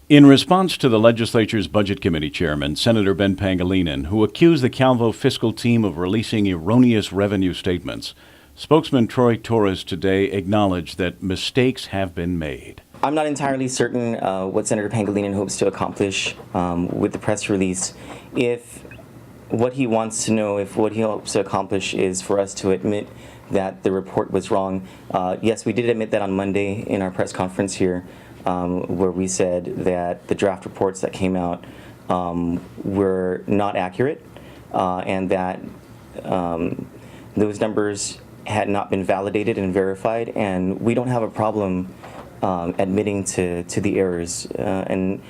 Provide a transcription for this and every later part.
In response to the legislature's Budget Committee Chairman, Senator Ben Pangilinan, who accused the Calvo fiscal team of releasing erroneous revenue statements, spokesman Troy Torres today acknowledged that mistakes have been made. I'm not entirely certain what Senator Pangilinan hopes to accomplish with the press release. If what he wants to know, if what he hopes to accomplish is for us to admit that the report was wrong, yes, we did admit that on Monday in our press conference here, where we said that the draft reports that came out were not accurate and that those numbers had not been validated and verified, and we don't have a problem admitting to the errors. And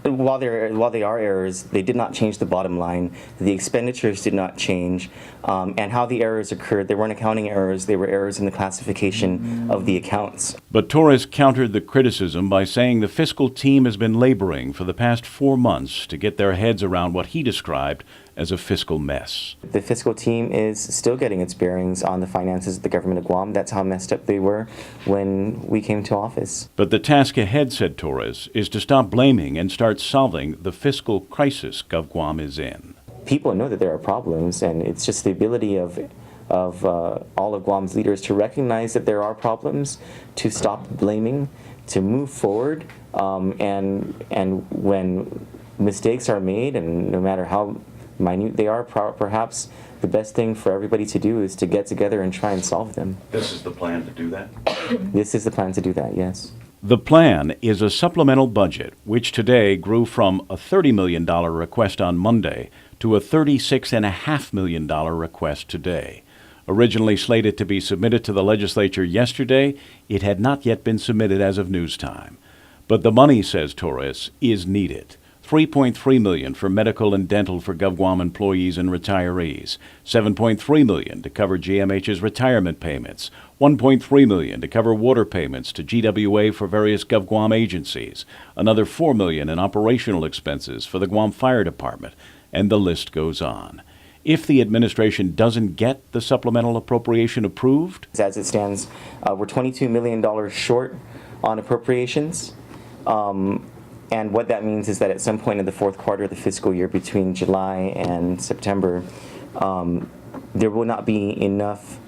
while they are errors, they did not change the bottom line. The expenditures did not change, and how the errors occurred, they weren't accounting errors, they were errors in the classification of the accounts. But Torres countered the criticism by saying the fiscal team has been laboring for the past 4 months to get their heads around what he described as a fiscal mess. The fiscal team is still getting its bearings on the finances of the government of Guam. That's how messed up they were when we came to office. But the task ahead, said Torres, is to stop blaming and start solving the fiscal crisis GovGuam is in. People know that there are problems, and it's just the ability of all of Guam's leaders to recognize that there are problems, to stop blaming, to move forward, and when mistakes are made, and no matter how minute they are, perhaps the best thing for everybody to do is to get together and try and solve them. This is the plan to do that? This is the plan to do that, yes. The plan is a supplemental budget, which today grew from a $30 million request on Monday to a $36.5 million request today. Originally slated to be submitted to the legislature yesterday, it had not yet been submitted as of news time. But the money, says Torres, is needed. $3.3 million for medical and dental for GovGuam employees and retirees, $7.3 million to cover GMH's retirement payments, $1.3 million to cover water payments to GWA for various GovGuam agencies, another $4 million in operational expenses for the Guam Fire Department, and the list goes on. If the administration doesn't get the supplemental appropriation approved, as it stands, we're $22 million short on appropriations. And what that means is that at some point in the fourth quarter of the fiscal year, between July and September, there will not be enough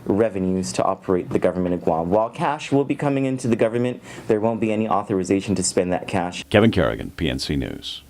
revenues to operate the government of Guam. While cash will be coming into the government, there won't be any authorization to spend that cash. Kevin Kerrigan, PNC News.